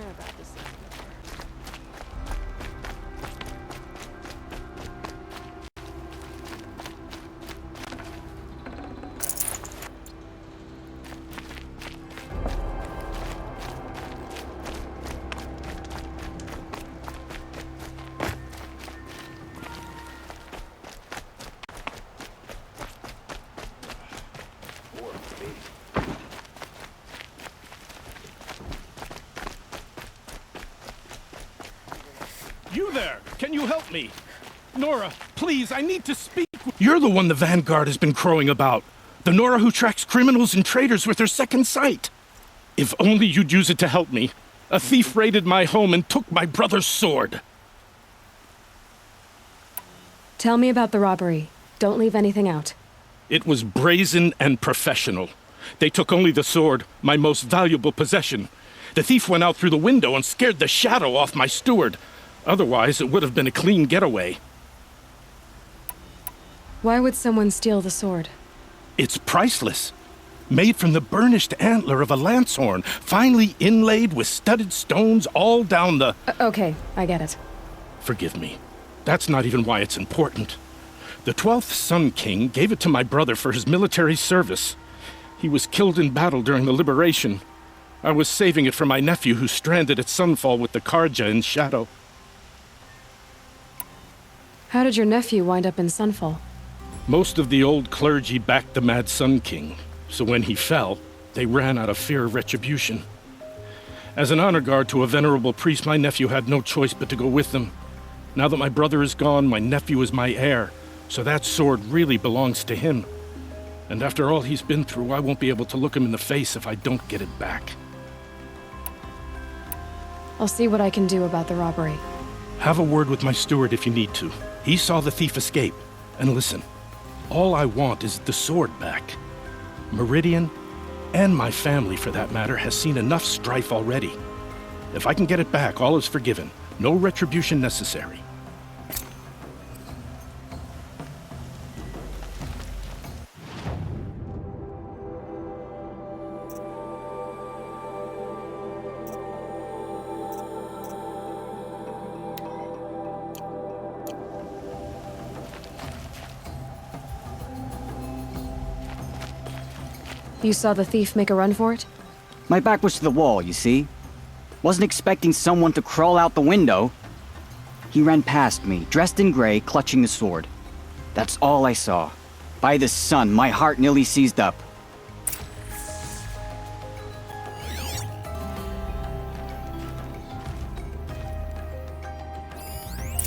care about this anymore. You there! Can you help me? Nora, please, I need to speak. You're the one the Vanguard has been crowing about. The Nora who tracks criminals and traitors with her second sight. If only you'd use it to help me. A thief raided my home and took my brother's sword. Tell me about the robbery. Don't leave anything out. It was brazen and professional. They took only the sword, my most valuable possession. The thief went out through the window and scared the shadow off my steward. Otherwise, it would have been a clean getaway. Why would someone steal the sword? It's priceless. Made from the burnished antler of a lancehorn, finely inlaid with studded stones all down the... Okay, I get it. Forgive me. That's not even why it's important. The 12th Sun King gave it to my brother for his military service. He was killed in battle during the liberation. I was saving it for my nephew who's stranded at Sunfall with the Karja in Shadow. How did your nephew wind up in Sunfall? Most of the old clergy backed the Mad Sun King, so when he fell, they ran out of fear of retribution. As an honor guard to a venerable priest, my nephew had no choice but to go with them. Now that my brother is gone, my nephew is my heir, so that sword really belongs to him. And after all he's been through, I won't be able to look him in the face if I don't get it back. I'll see what I can do about the robbery. Have a word with my steward if you need to. He saw the thief escape. And listen, all I want is the sword back. Meridian, and my family for that matter, has seen enough strife already. If I can get it back, all is forgiven. No retribution necessary. You saw the thief make a run for it? My back was to the wall, you see? Wasn't expecting someone to crawl out the window. He ran past me, dressed in gray, clutching the sword. That's all I saw. By the sun, my heart nearly seized up.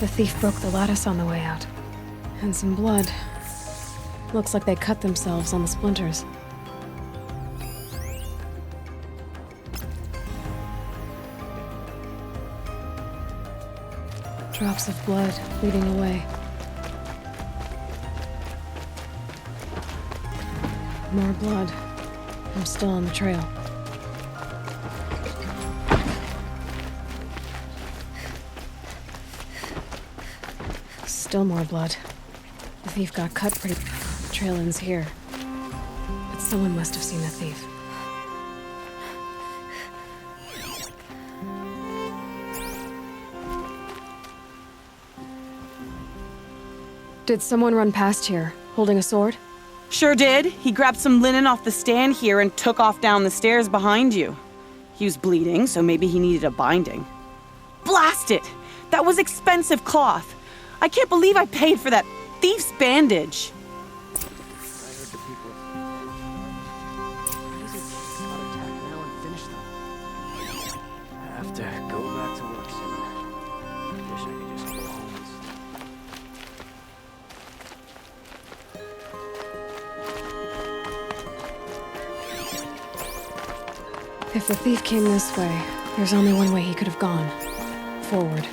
The thief broke the lattice on the way out. And some blood. Looks like they cut themselves on the splinters. Drops of blood leading away. More blood. I'm still on the trail. Still more blood. The thief got cut pretty... The trail ends here. But someone must have seen the thief. Did someone run past here, holding a sword? Sure did. He grabbed some linen off the stand here and took off down the stairs behind you. He was bleeding, so maybe he needed a binding. Blast it! That was expensive cloth. I can't believe I paid for that thief's bandage. Have to go back to work soon. Wish I could just go home. If the thief came this way, there's only one way he could have gone. Forward.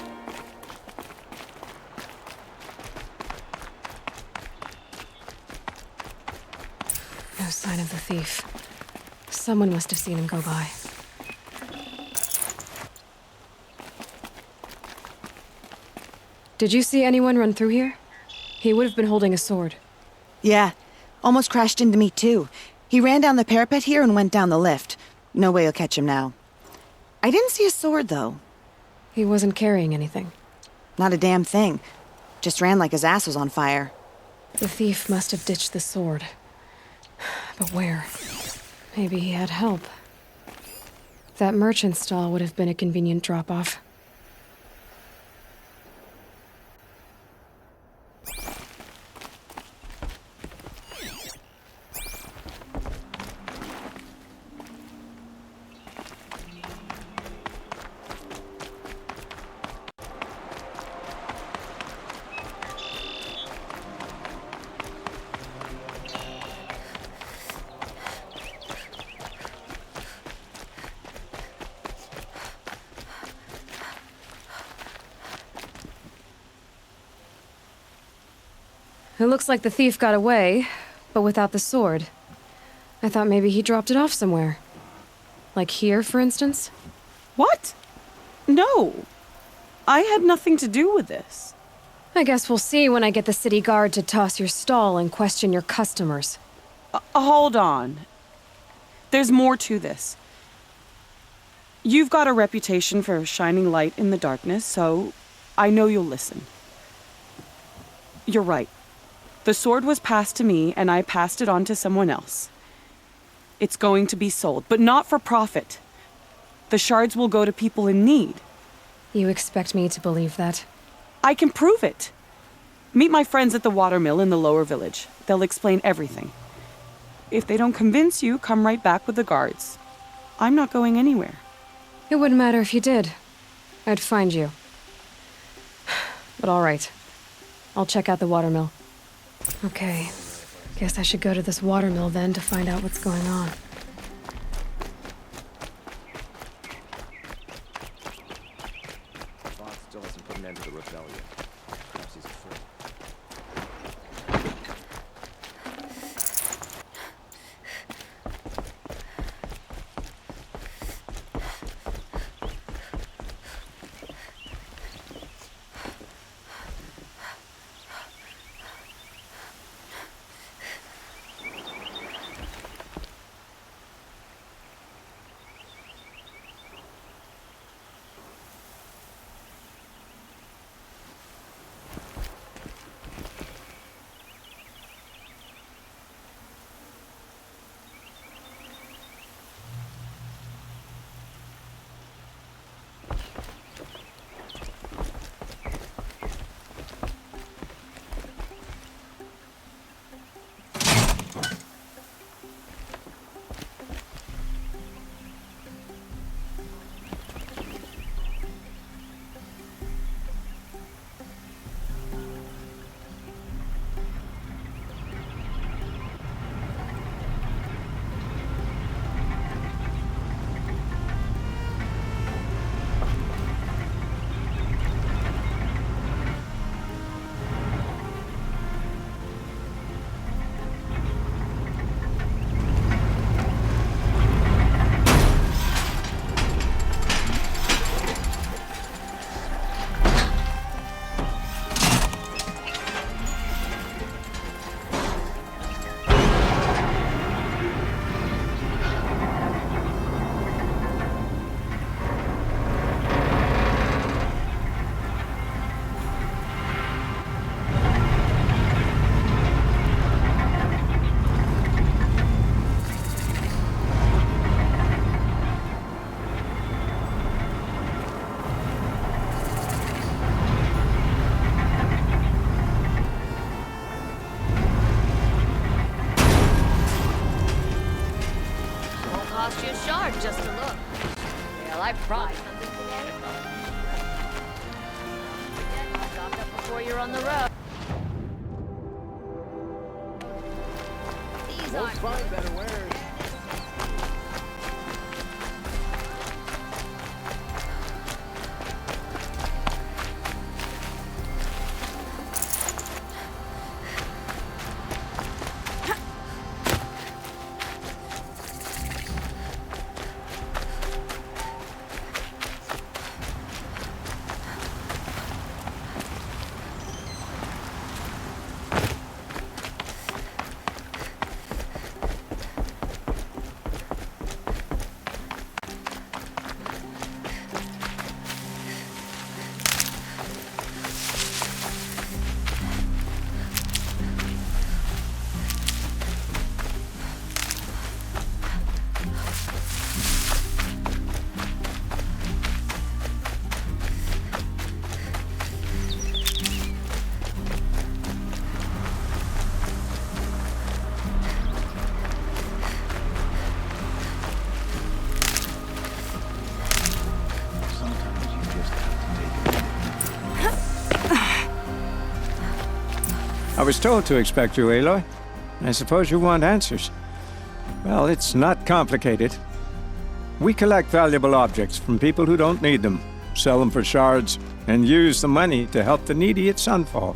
No sign of the thief. Someone must have seen him go by. Did you see anyone run through here? He would have been holding a sword. Yeah, almost crashed into me too. He ran down the parapet here and went down the lift. No way you'll catch him now. I didn't see a sword, though. He wasn't carrying anything. Not a damn thing. Just ran like his ass was on fire. The thief must have ditched the sword. But where? Maybe he had help. That merchant stall would have been a convenient drop-off. It looks like the thief got away, but without the sword. I thought maybe he dropped it off somewhere. Like here, for instance? What? No. I had nothing to do with this. I guess we'll see when I get the city guard to toss your stall and question your customers. Hold on. There's more to this. You've got a reputation for shining light in the darkness, so I know you'll listen. You're right. The sword was passed to me, and I passed it on to someone else. It's going to be sold, but not for profit. The shards will go to people in need. You expect me to believe that? I can prove it. Meet my friends at the watermill in the lower village. They'll explain everything. If they don't convince you, come right back with the guards. I'm not going anywhere. It wouldn't matter if you did. I'd find you. But all right. I'll check out the watermill. Okay. Guess I should go to this watermill then to find out what's going on. Fox still hasn't put an end to the rebellion. Perhaps he's afraid. Cost you a shard just to look. Well, I prize something today. Stock up before you're on the road. These aren't find better wares. I was told to expect you, Aloy. I suppose you want answers. Well, it's not complicated. We collect valuable objects from people who don't need them, sell them for shards, and use the money to help the needy at Sunfall.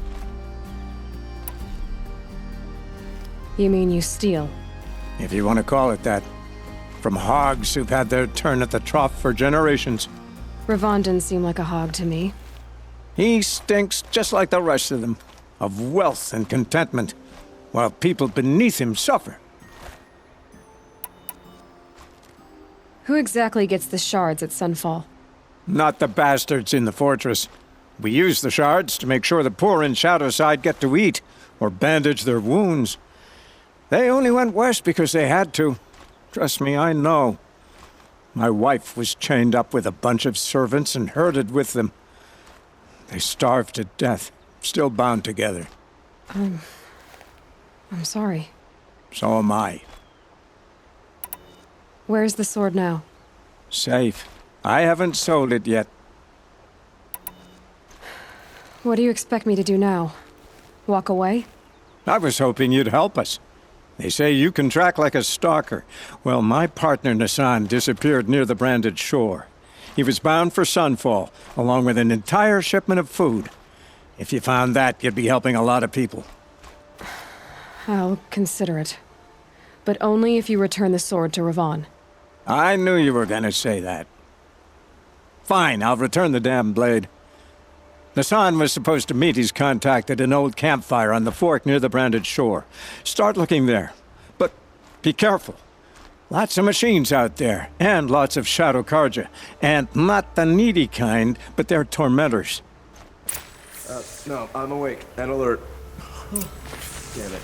You mean you steal? If you want to call it that. From hogs who've had their turn at the trough for generations. Ravon didn't seem like a hog to me. He stinks just like the rest of them, of wealth and contentment, while people beneath him suffer. Who exactly gets the shards at Sunfall? Not the bastards in the fortress. We use the shards to make sure the poor in Shadowside get to eat, or bandage their wounds. They only went west because they had to. Trust me, I know. My wife was chained up with a bunch of servants and herded with them. They starved to death, still bound together. I'm sorry. So am I. Where's the sword now? Safe. I haven't sold it yet. What do you expect me to do now? Walk away? I was hoping you'd help us. They say you can track like a stalker. Well, my partner Nassan disappeared near the branded shore. He was bound for Sunfall, along with an entire shipment of food. If you found that, you'd be helping a lot of people. I'll consider it. But only if you return the sword to Ravon. I knew you were gonna say that. Fine, I'll return the damn blade. Nassan was supposed to meet his contact at an old campfire on the fork near the branded shore. Start looking there. But be careful. Lots of machines out there, and lots of Shadow Karja. And not the needy kind, but they're tormentors. No, I'm awake and alert. Damn it.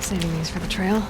Saving these for the trail.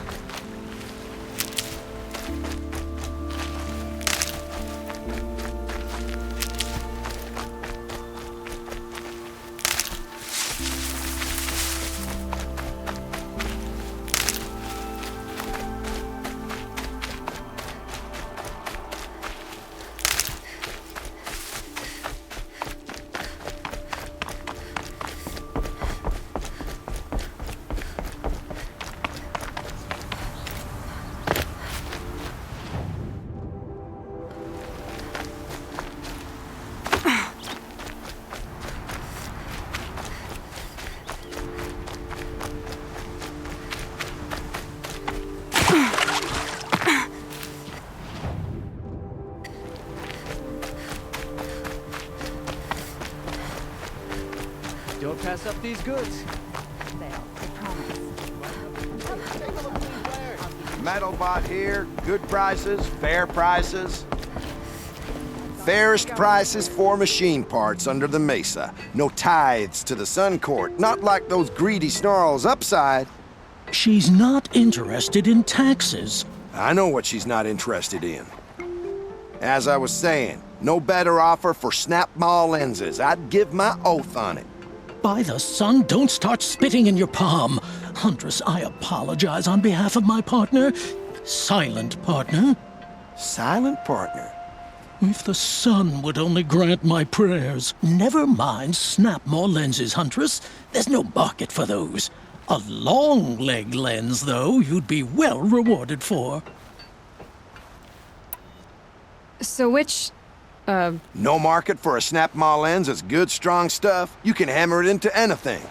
Don't pass up these goods. Metalbot here, good prices, fair prices. Fairest prices for machine parts under the mesa. No tithes to the Sun Court, not like those greedy snarls upside. She's not interested in taxes. I know what she's not interested in. As I was saying, no better offer for snap-maw lenses. I'd give my oath on it. By the sun, don't start spitting in your palm. Huntress, I apologize on behalf of my partner. Silent partner. Silent partner? If the sun would only grant my prayers. Never mind snap-maw lenses, Huntress. There's no market for those. A long-leg lens, though, you'd be well rewarded for. So which, No market for a snap-maw lens is good, strong stuff. You can hammer it into anything.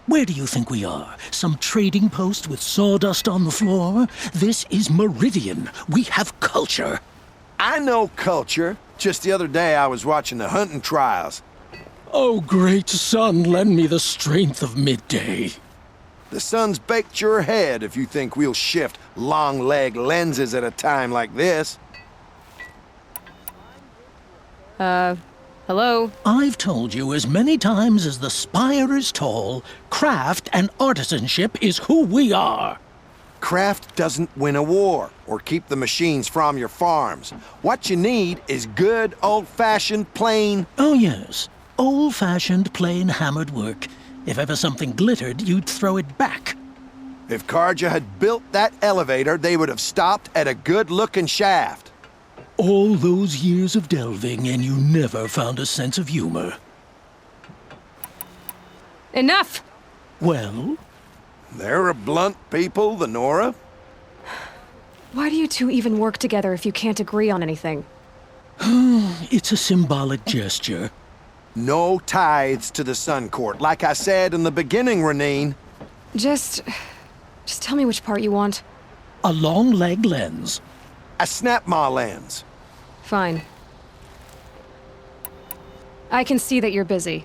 Where do you think we are? Some trading post with sawdust on the floor? This is Meridian. We have culture. I know culture. Just the other day I was watching the hunting trials. Oh, great sun, lend me the strength of midday. The sun's baked your head if you think we'll shift long-leg lenses at a time like this. Hello? I've told you as many times as the spire is tall, craft and artisanship is who we are. Craft doesn't win a war or keep the machines from your farms. What you need is good, old-fashioned, plain... Oh, yes. Old-fashioned, plain hammered work. If ever something glittered, you'd throw it back. If Carja had built that elevator, they would have stopped at a good-looking shaft. All those years of delving, and you never found a sense of humor. Enough! Well? They're a blunt people, the Nora. Why do you two even work together if you can't agree on anything? It's a symbolic gesture. No tithes to the Sun Court, like I said in the beginning, Renine. Just tell me which part you want. A long leg lens. A snap-maw lens. Fine. I can see that you're busy.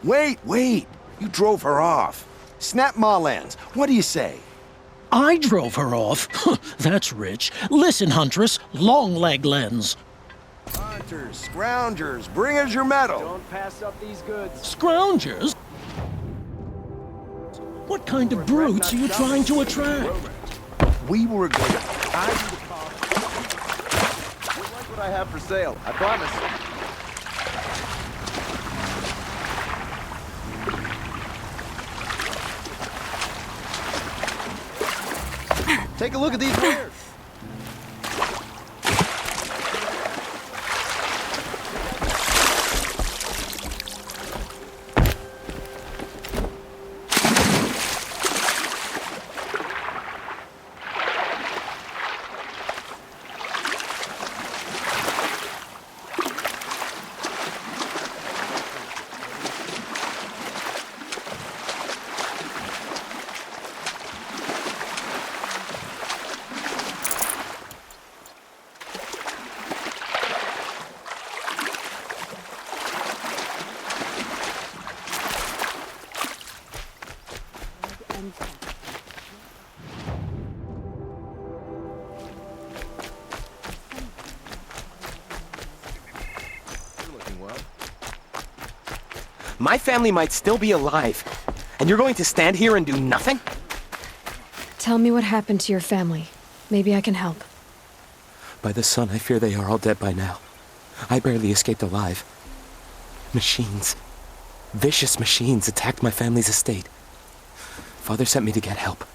Wait. You drove her off. Snap-maw lens. What do you say? I drove her off. That's rich. Listen, Huntress, long leg lens. Hunters, scroungers, bring us your metal. Don't pass up these goods. Scroungers? What kind of brutes are you trying to attract? We were going to... You like what I have for sale, I promise. Take a look at these wares. My family might still be alive, and you're going to stand here and do nothing? Tell me what happened to your family. Maybe I can help. By the sun, I fear they are all dead by now. I barely escaped alive. Machines. Vicious machines attacked my family's estate. Father sent me to get help.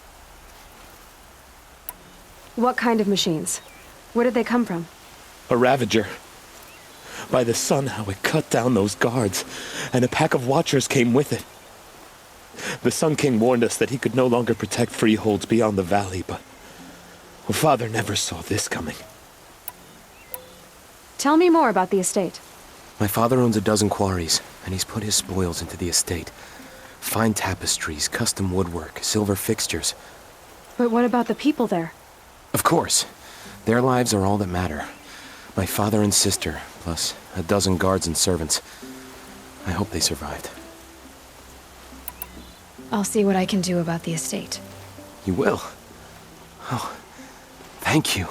What kind of machines? Where did they come from? A Ravager. By the sun, how it cut down those guards, and a pack of watchers came with it. The Sun King warned us that he could no longer protect freeholds beyond the valley, but Father never saw this coming. Tell me more about the estate. My father owns a dozen quarries, and he's put his spoils into the estate. Fine tapestries, custom woodwork, silver fixtures. But what about the people there? Of course. Their lives are all that matter. My father and sister, plus a dozen guards and servants. I hope they survived. I'll see what I can do about the estate. You will? Oh, thank you.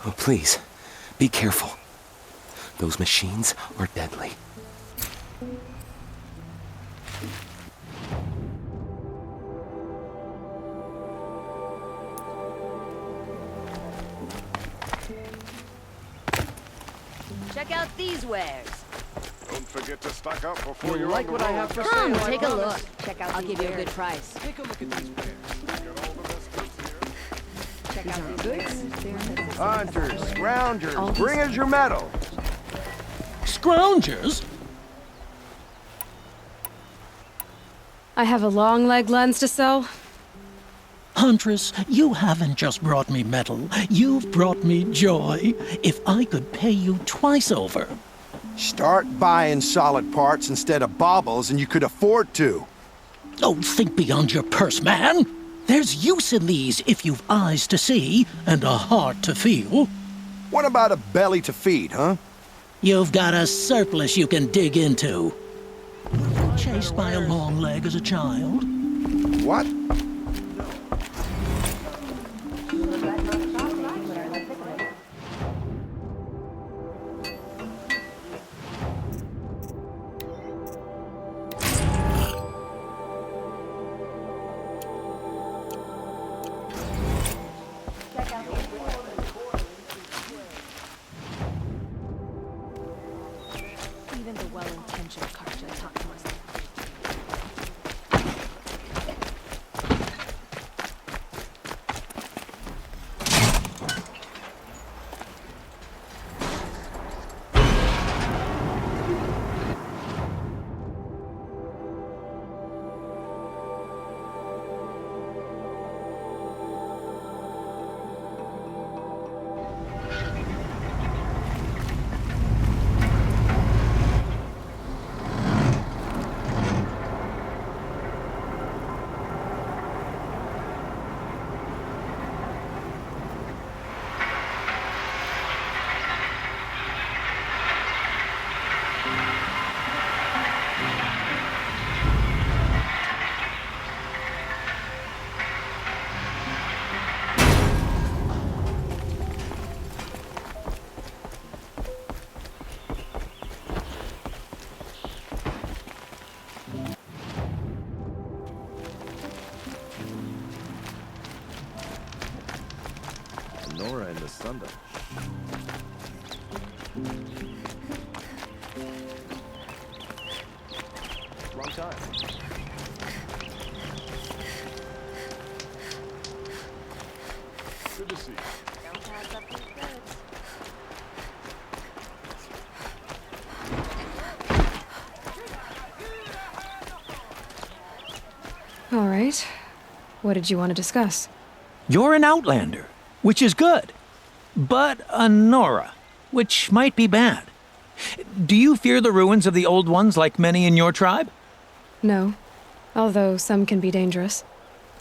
Oh, please, be careful. Those machines are deadly. Check out these wares. Don't forget to stock up before you're like on what the I road. have for Come, sale, I take a promise. look. Check out. I'll give you a good price. Take a look at these wares. Check out these goods. Hunters, scroungers, bring us your metal. Scroungers? I have a long leg lens to sell. Huntress, you haven't just brought me metal. You've brought me joy. If I could pay you twice over. Start buying solid parts instead of baubles, and you could afford to. Oh, think beyond your purse, man. There's use in these if you've eyes to see and a heart to feel. What about a belly to feed, huh? You've got a surplus you can dig into. Were you chased by a long leg as a child? What? Nora and the Sundom. Wrong time. Good to see you. All right. What did you want to discuss? You're an outlander, which is good. But a Nora, which might be bad. Do you fear the ruins of the Old Ones like many in your tribe? No. Although some can be dangerous.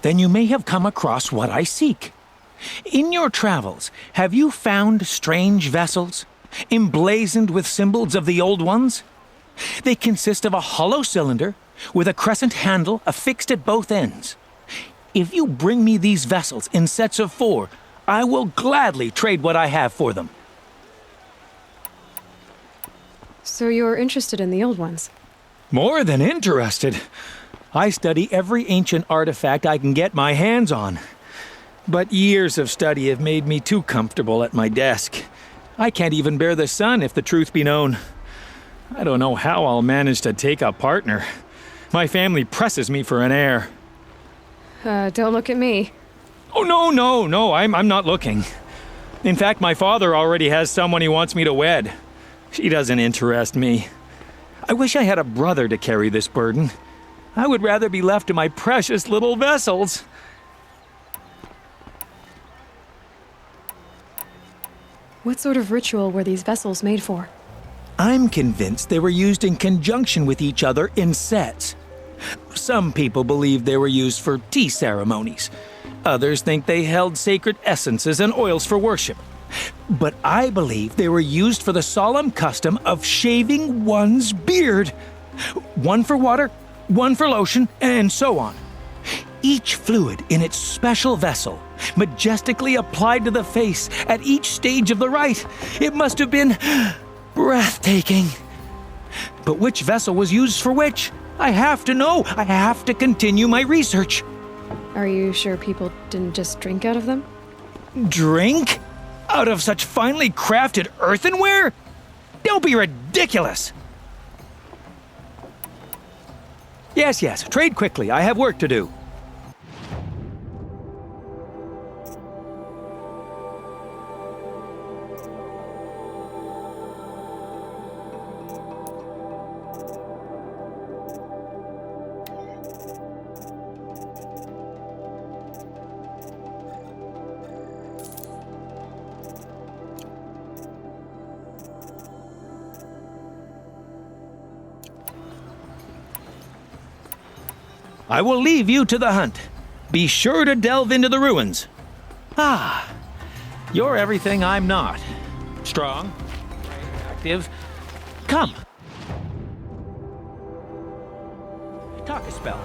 Then you may have come across what I seek. In your travels, have you found strange vessels, emblazoned with symbols of the Old Ones? They consist of a hollow cylinder with a crescent handle affixed at both ends. If you bring me these vessels in sets of 4, I will gladly trade what I have for them. So you're interested in the old ones? More than interested. I study every ancient artifact I can get my hands on. But years of study have made me too comfortable at my desk. I can't even bear the sun, if the truth be known. I don't know how I'll manage to take a partner. My family presses me for an heir. Don't look at me. Oh, no, I'm not looking. In fact, my father already has someone he wants me to wed. She doesn't interest me. I wish I had a brother to carry this burden. I would rather be left to my precious little vessels. What sort of ritual were these vessels made for? I'm convinced they were used in conjunction with each other in sets. Some people believe they were used for tea ceremonies. Others think they held sacred essences and oils for worship. But I believe they were used for the solemn custom of shaving one's beard. One for water, one for lotion, and so on. Each fluid in its special vessel, majestically applied to the face at each stage of the rite. It must have been breathtaking. But which vessel was used for which? I have to know. I have to continue my research. Are you sure people didn't just drink out of them? Drink? Out of such finely crafted earthenware? Don't be ridiculous! Yes, trade quickly. I have work to do. I will leave you to the hunt. Be sure to delve into the ruins. Ah, you're everything I'm not. Strong, active. Come. Talk a spell.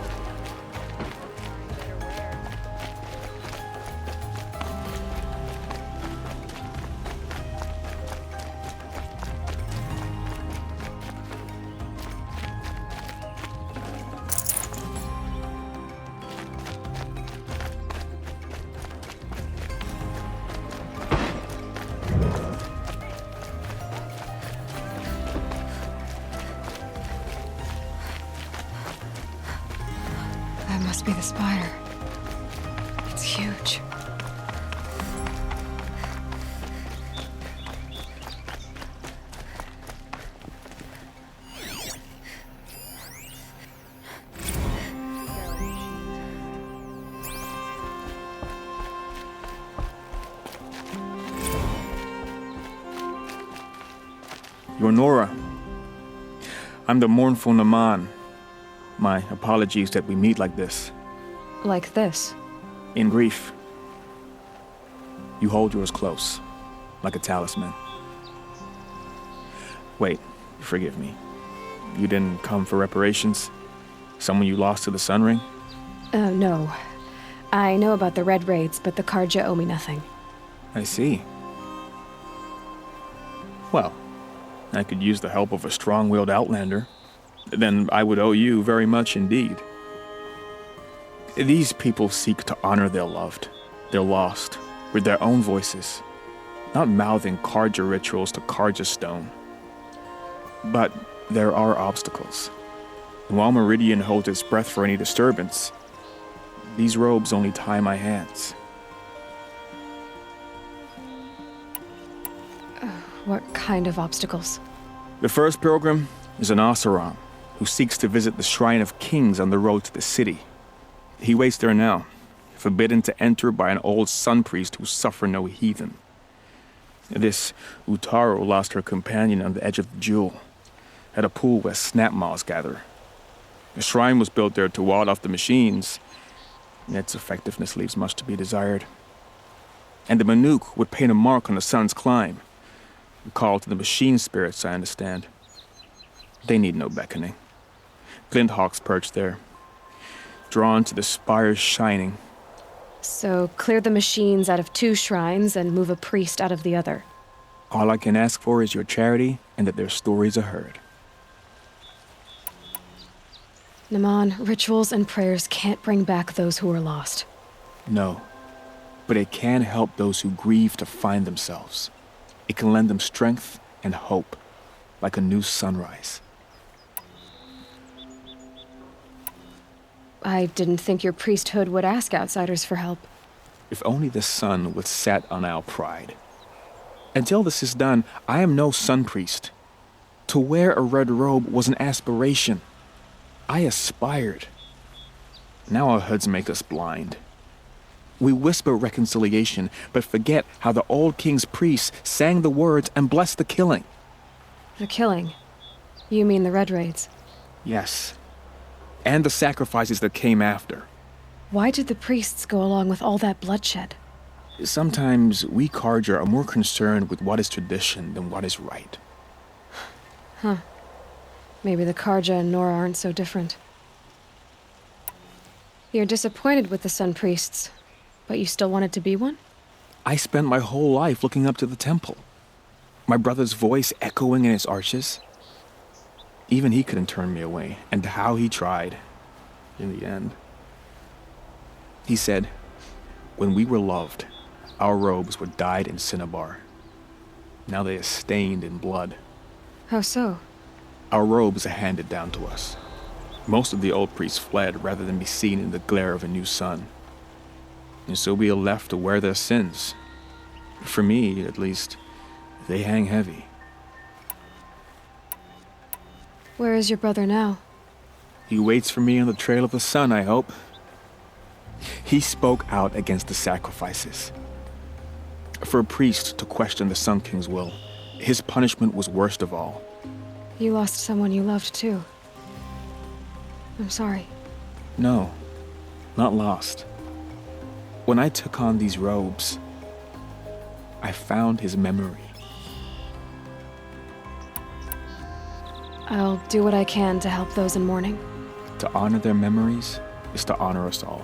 That must be the spire. It's huge. You're Nora. I'm the mournful Naman. My apologies that we meet like this. Like this? In grief. You hold yours close, like a talisman. Wait, forgive me. You didn't come for reparations? Someone you lost to the Sun Ring? No. I know about the Red Raids, but the Carja owe me nothing. I see. Well, I could use the help of a strong-willed outlander. Then I would owe you very much indeed. These people seek to honor their loved, their lost, with their own voices, not mouthing Carja rituals to Carja stone. But there are obstacles. And while Meridian holds its breath for any disturbance, these robes only tie my hands. What kind of obstacles? The first pilgrim is an Oseram who seeks to visit the Shrine of Kings on the road to the city. He waits there now, forbidden to enter by an old sun priest who suffer no heathen. This Utaru lost her companion on the edge of the Jewel, at a pool where snap maws gather. The shrine was built there to ward off the machines, and its effectiveness leaves much to be desired. And the Manuk would paint a mark on the sun's climb, a call to the machine spirits, I understand. They need no beckoning. Glint hawks perch there, drawn to the spires shining. So clear the machines out of 2 shrines and move a priest out of the other. All I can ask for is your charity and that their stories are heard. Naman, rituals and prayers can't bring back those who are lost. No, but it can help those who grieve to find themselves. It can lend them strength and hope, like a new sunrise. I didn't think your priesthood would ask outsiders for help. If only the sun would set on our pride. Until this is done, I am no sun priest. To wear a red robe was an aspiration. I aspired. Now our hoods make us blind. We whisper reconciliation, but forget how the old king's priests sang the words and blessed the killing. The killing? You mean the Red Raids? Yes. And the sacrifices that came after. Why did the priests go along with all that bloodshed? Sometimes we Carja are more concerned with what is tradition than what is right. Huh. Maybe the Carja and Nora aren't so different. You're disappointed with the Sun Priests, but you still wanted to be one? I spent my whole life looking up to the temple. My brother's voice echoing in its arches. Even he couldn't turn me away, and how he tried, in the end. He said, when we were loved, our robes were dyed in cinnabar. Now they are stained in blood. How so? Our robes are handed down to us. Most of the old priests fled rather than be seen in the glare of a new sun. And so we are left to wear their sins. For me, at least, they hang heavy. Where is your brother now? He waits for me on the trail of the sun, I hope. He spoke out against the sacrifices. For a priest to question the Sun King's will, his punishment was worst of all. You lost someone you loved, too. I'm sorry. No, not lost. When I took on these robes, I found his memory. I'll do what I can to help those in mourning. To honor their memories is to honor us all.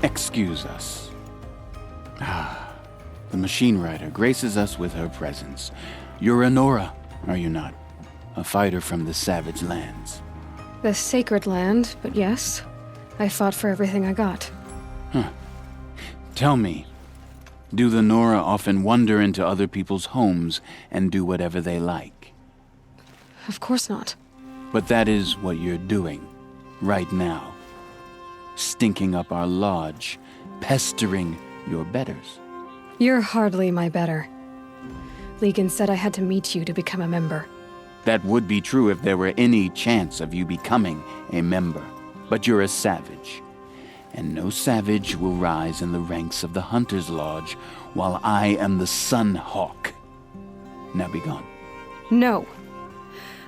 Excuse us. The Machine Rider graces us with her presence. You're a Nora, are you not? A fighter from the Savage Lands. The Sacred Land, but yes. I fought for everything I got. Huh. Tell me, do the Nora often wander into other people's homes and do whatever they like? Of course not. But that is what you're doing, right now. stinking up our lodge, pestering your betters. You're hardly my better. Legan said I had to meet you to become a member. That would be true if there were any chance of you becoming a member. But you're a savage, and no savage will rise in the ranks of the Hunter's Lodge while I am the Sun Hawk. Now be gone. No.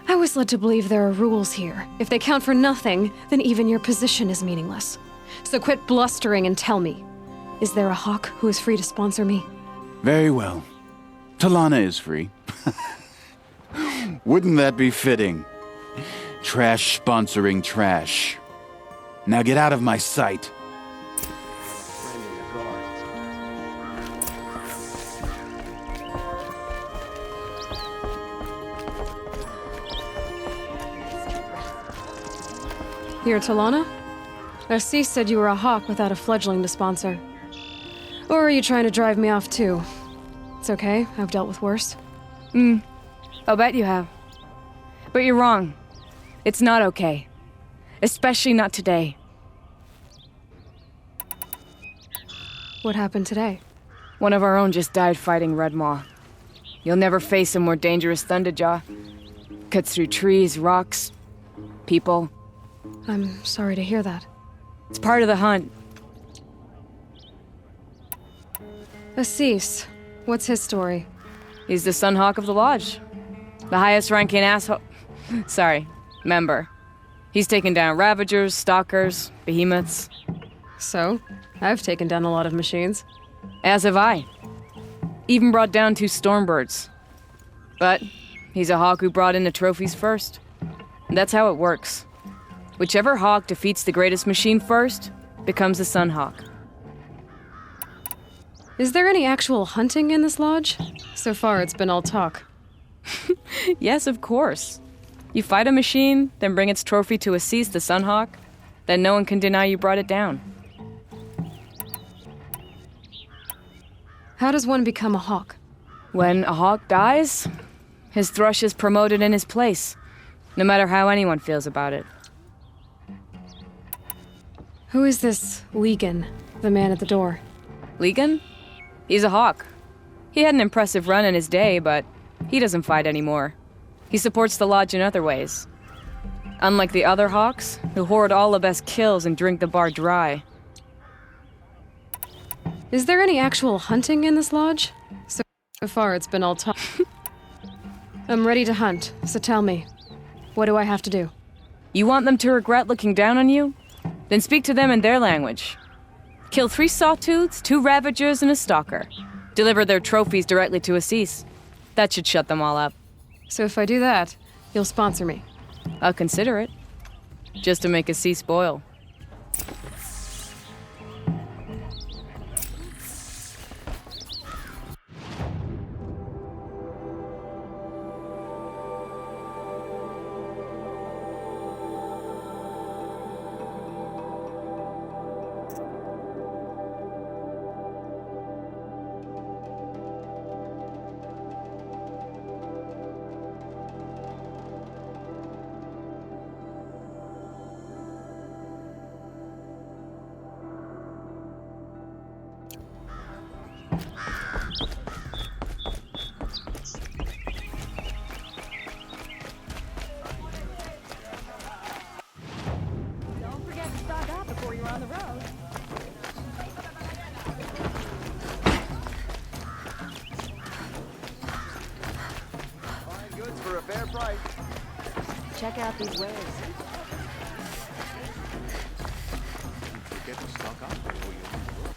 I was led to believe there are rules here. If they count for nothing, then even your position is meaningless. So quit blustering and tell me, is there a Hawk who is free to sponsor me? Very well. Talana is free. Wouldn't that be fitting? Trash sponsoring trash. Now get out of my sight. You're Talana? Assis said you were a Hawk without a fledgling to sponsor. Or are you trying to drive me off too? It's okay, I've dealt with worse. I'll bet you have. But you're wrong. It's not okay. Especially not today. What happened today? One of our own just died fighting Red Maw. You'll never face a more dangerous Thunderjaw. Cuts through trees, rocks, people. I'm sorry to hear that. It's part of the hunt. Assis, what's his story? He's the Sunhawk of the Lodge. The highest ranking asshole... Sorry, member. He's taken down Ravagers, Stalkers, Behemoths. So? I've taken down a lot of machines. As have I. Even brought down 2 Stormbirds. But he's a Hawk who brought in the trophies first. And that's how it works. Whichever Hawk defeats the greatest machine first becomes the Sunhawk. Is there any actual hunting in this lodge? So far, it's been all talk. Yes, of course. You fight a machine, then bring its trophy to Assis the Sunhawk, then no one can deny you brought it down. How does one become a Hawk? When a Hawk dies, his thrush is promoted in his place, no matter how anyone feels about it. Who is this Legan, the man at the door? Legan? He's a Hawk. He had an impressive run in his day, but he doesn't fight anymore. He supports the Lodge in other ways. Unlike the other Hawks, who hoard all the best kills and drink the bar dry. Is there any actual hunting in this lodge? So far, it's been all talk. I'm ready to hunt, so tell me, what do I have to do? You want them to regret looking down on you? Then speak to them in their language. Kill 3 Sawtooths, 2 Ravagers, and a Stalker. Deliver their trophies directly to Assis. That should shut them all up. So if I do that, you'll sponsor me? I'll consider it. Just to make Assis boil. Check out these wares. Get to stock up before you leave the room.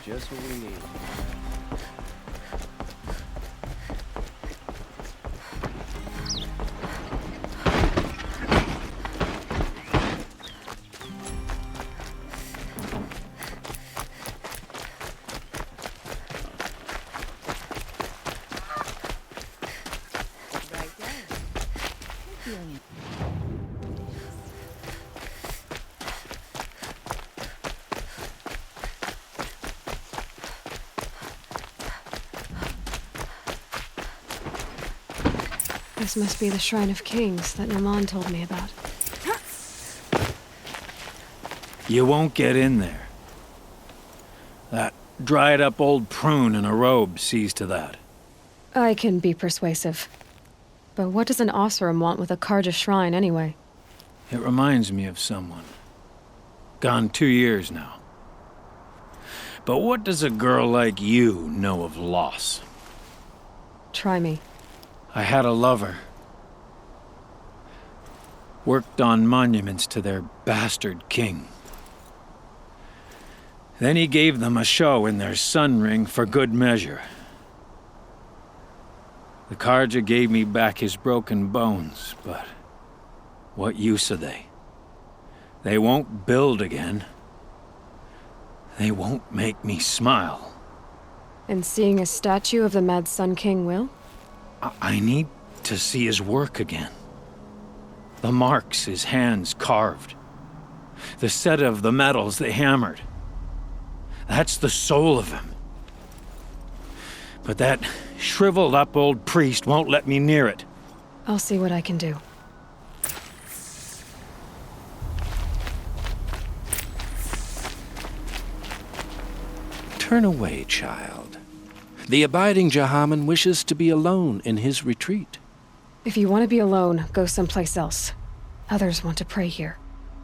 Just what we need. This must be the Shrine of Kings that Naman told me about. You won't get in there. That dried-up old prune in a robe sees to that. I can be persuasive. But what does an Oseram want with a Karja shrine, anyway? It reminds me of someone. Gone 2 years now. But what does a girl like you know of loss? Try me. I had a lover. Worked on monuments to their bastard king. Then he gave them a show in their sun ring for good measure. The Karja gave me back his broken bones, but what use are they? They won't build again. They won't make me smile. And seeing a statue of the Mad Sun King will? I need to see his work again. The marks his hands carved. The set of the metals they hammered. That's the soul of him. But that shriveled up old priest won't let me near it. I'll see what I can do. Turn away, child. The abiding Jahaman wishes to be alone in his retreat. If you want to be alone, go someplace else. Others want to pray here.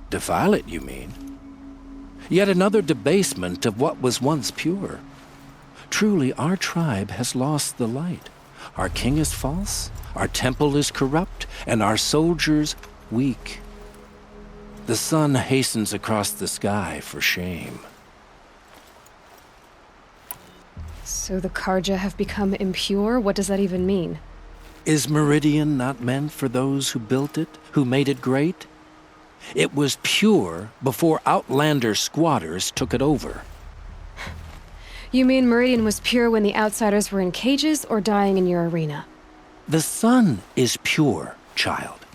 Defile it, you mean? Yet another debasement of what was once pure. Truly, our tribe has lost the light. Our king is false, our temple is corrupt, and our soldiers weak. The sun hastens across the sky for shame. So the Karja have become impure? What does that even mean? Is Meridian not meant for those who built it, who made it great? It was pure before outlander squatters took it over. You mean Meridian was pure when the outsiders were in cages or dying in your arena? The sun is pure, child.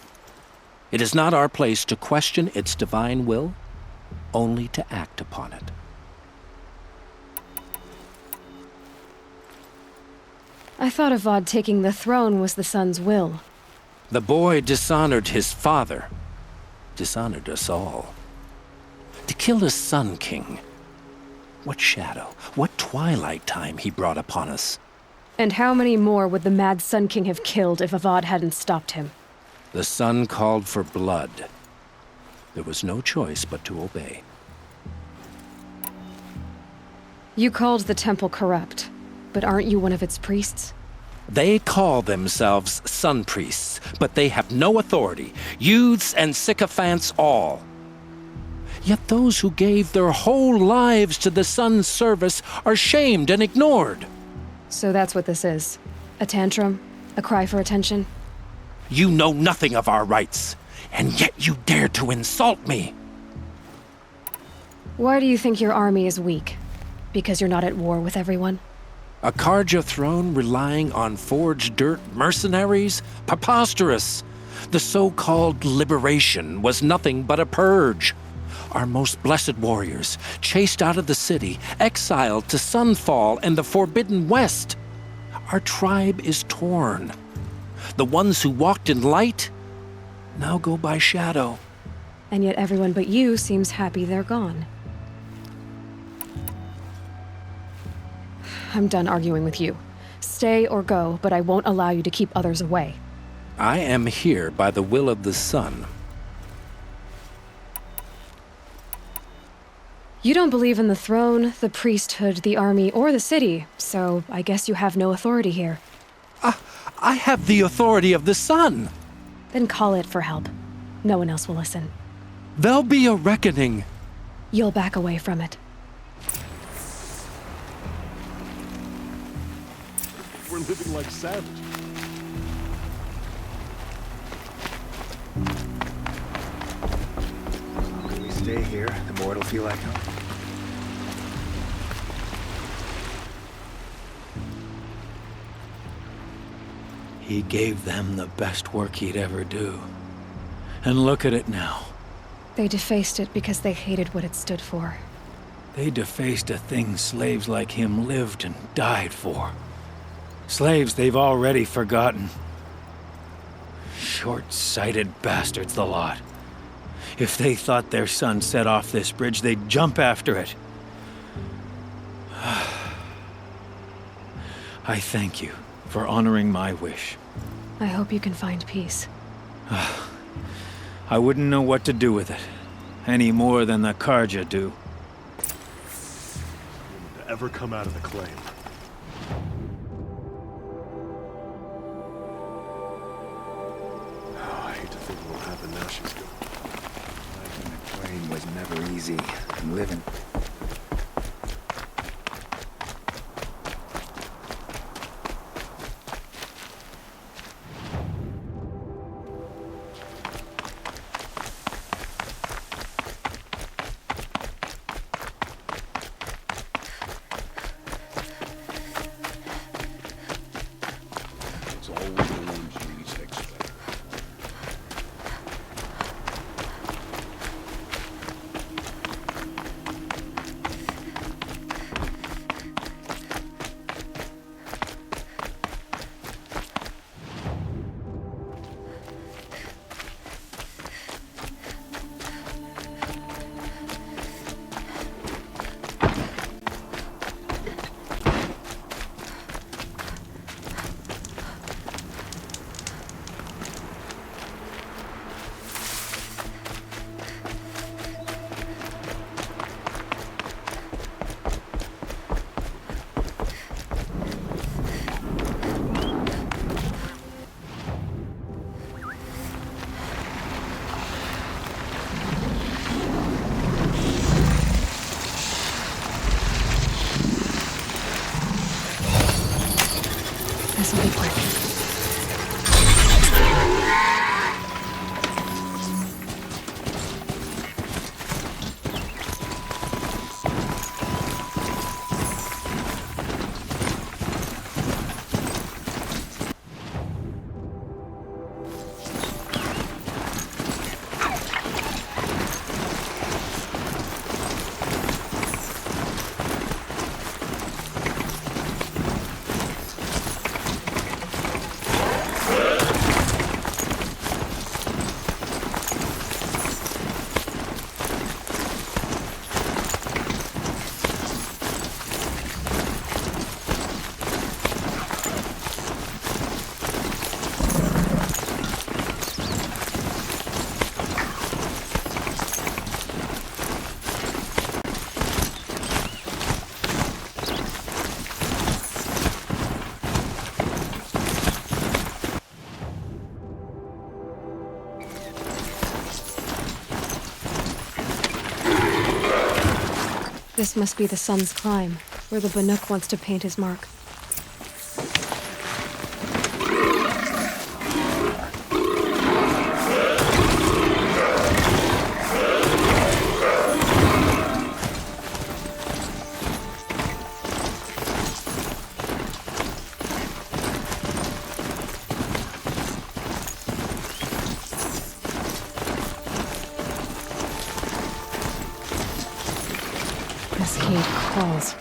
It is not our place to question its divine will, only to act upon it. I thought Avad taking the throne was the sun's will. The boy dishonored his father, dishonored us all. To kill a Sun King. What shadow, what twilight time he brought upon us. And how many more would the Mad Sun King have killed if Avad hadn't stopped him? The sun called for blood. There was no choice but to obey. You called the temple corrupt, but aren't you one of its priests? They call themselves sun priests, but they have no authority. Youths and sycophants all. Yet those who gave their whole lives to the sun's service are shamed and ignored. So that's what this is. A tantrum? A cry for attention? You know nothing of our rights, and yet you dare to insult me. Why do you think your army is weak? Because you're not at war with everyone? A Karja throne relying on forged dirt mercenaries? Preposterous! The so-called liberation was nothing but a purge. Our most blessed warriors, chased out of the city, exiled to Sunfall and the Forbidden West. Our tribe is torn. The ones who walked in light now go by shadow. And yet everyone but you seems happy they're gone. I'm done arguing with you. Stay or go, but I won't allow you to keep others away. I am here by the will of the sun. You don't believe in the throne, the priesthood, the army, or the city, so I guess you have no authority here. I have the authority of the sun. Then call it for help. No one else will listen. There'll be a reckoning. You'll back away from it. We're living like savages. The longer we stay here, the more it'll feel like home. He gave them the best work he'd ever do. And look at it now. They defaced it because they hated what it stood for. They defaced a thing slaves like him lived and died for. Slaves they've already forgotten. Short-sighted bastards, the lot. If they thought their son set off this bridge, they'd jump after it. I thank you for honoring my wish. I hope you can find peace. I wouldn't know what to do with it, any more than the Carja do. To ever come out of the claim. Oh, I hate to think what'll happen now she's gone. Life in the claim was never easy. I'm living. It's always the ones you least expect. This'll be quick. This must be the Sun's Climb, where the Banuk wants to paint his mark. Cascade calls.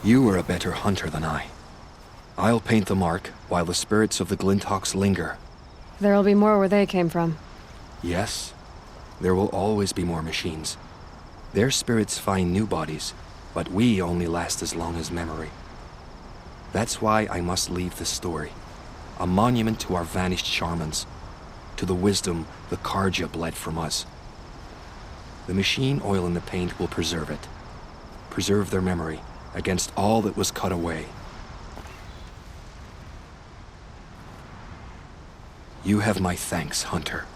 You are a better hunter than I. I'll paint the mark while the spirits of the Glinthawks linger. There'll be more where they came from. Yes, there will always be more machines. Their spirits find new bodies, but we only last as long as memory. That's why I must leave this story. A monument to our vanished shamans, to the wisdom the Carja bled from us. The machine oil in the paint will preserve it. Preserve their memory against all that was cut away. You have my thanks, Hunter.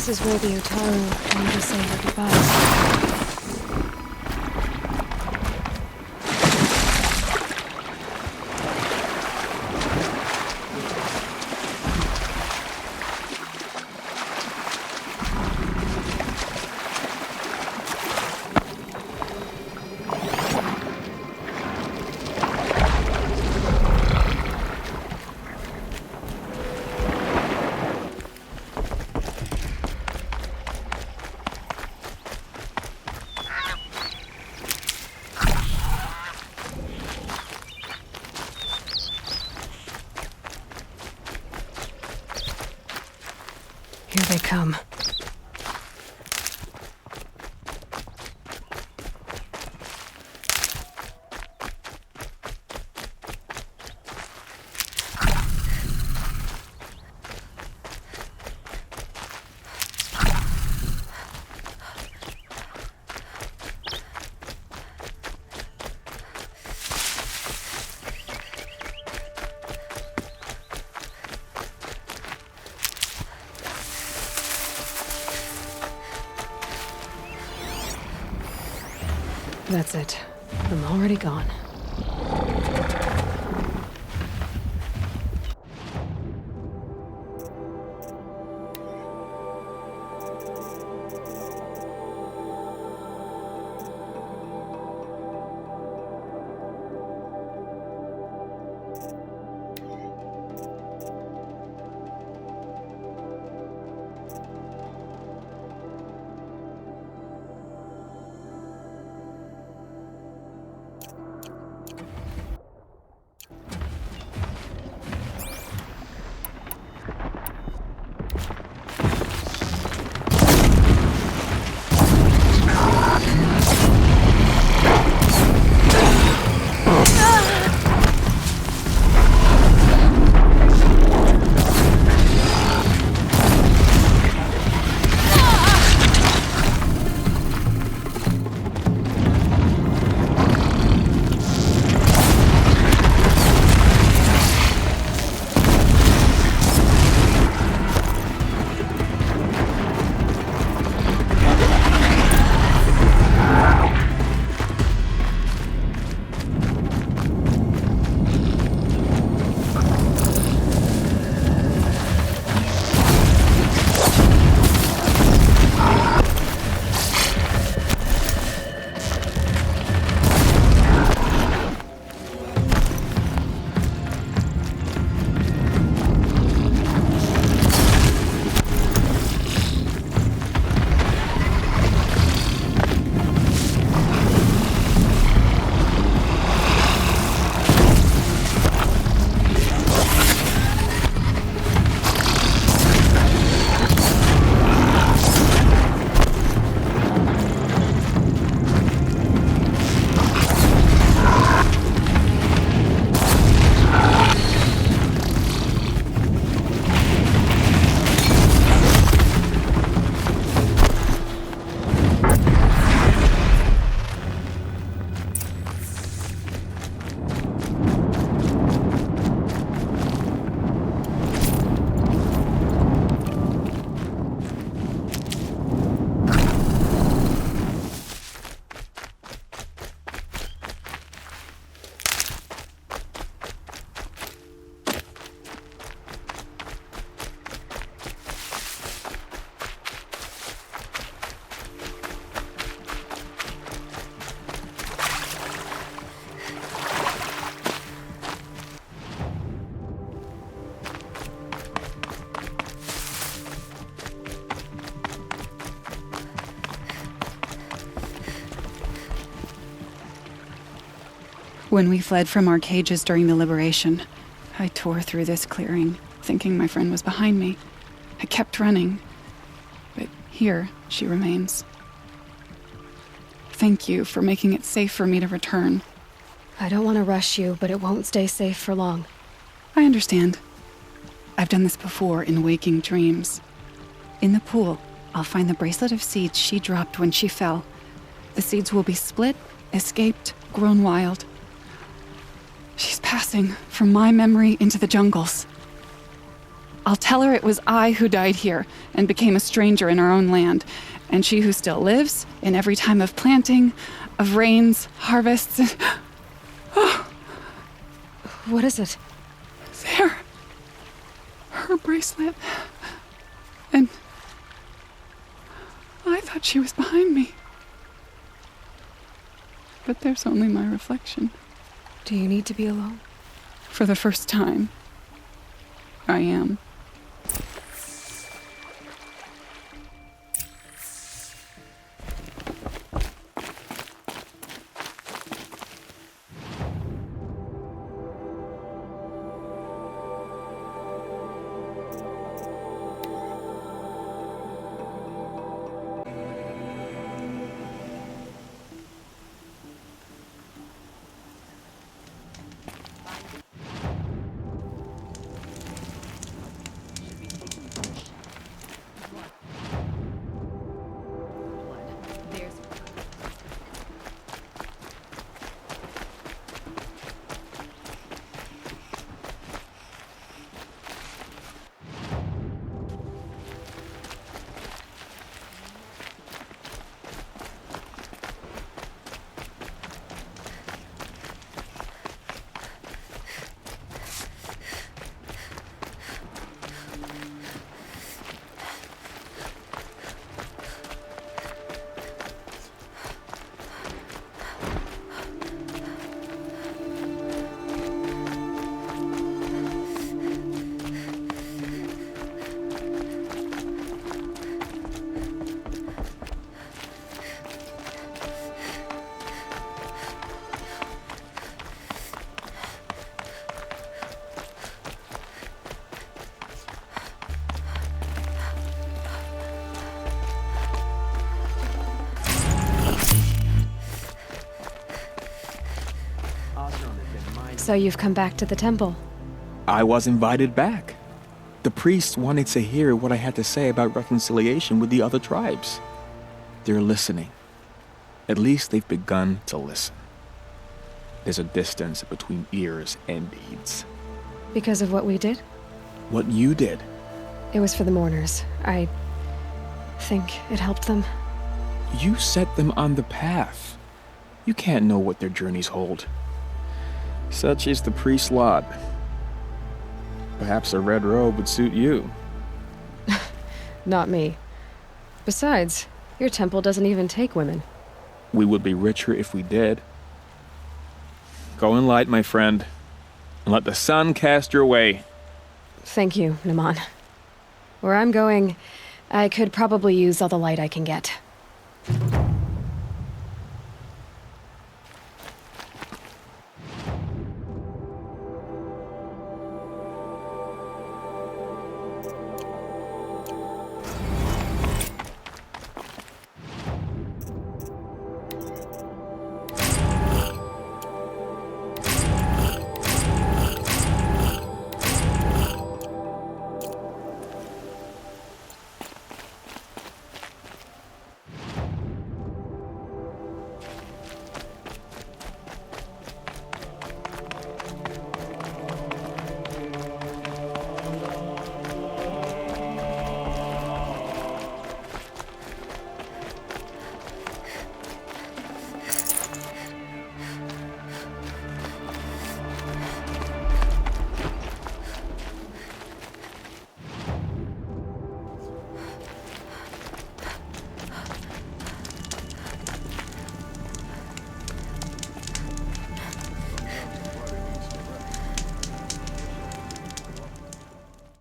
This is where the Utaru came to say their goodbyes. Here they come. That's it. I'm already gone. When we fled from our cages during the liberation, I tore through this clearing, thinking my friend was behind me. I kept running, but here she remains. Thank you for making it safe for me to return. I don't want to rush you, but it won't stay safe for long. I understand. I've done this before in waking dreams. In the pool, I'll find the bracelet of seeds she dropped when she fell. The seeds will be split, escaped, grown wild. She's passing from my memory into the jungles. I'll tell her it was I who died here and became a stranger in our own land, and she who still lives in every time of planting, of rains, harvests, and... What is it? There. Her bracelet. And I thought she was behind me. But there's only my reflection. Do you need to be alone? For the first time, I am. So you've come back to the temple. I was invited back. The priests wanted to hear what I had to say about reconciliation with the other tribes. They're listening. At least they've begun to listen. There's a distance between ears and deeds. Because of what we did? What you did. It was for the mourners. I think it helped them. You set them on the path. You can't know what their journeys hold. Such is the priest's lot. Perhaps a red robe would suit you. Not me. Besides, your temple doesn't even take women. We would be richer if we did. Go in light, my friend, and let the sun cast your way. Thank you, Naman. Where I'm going, I could probably use all the light I can get.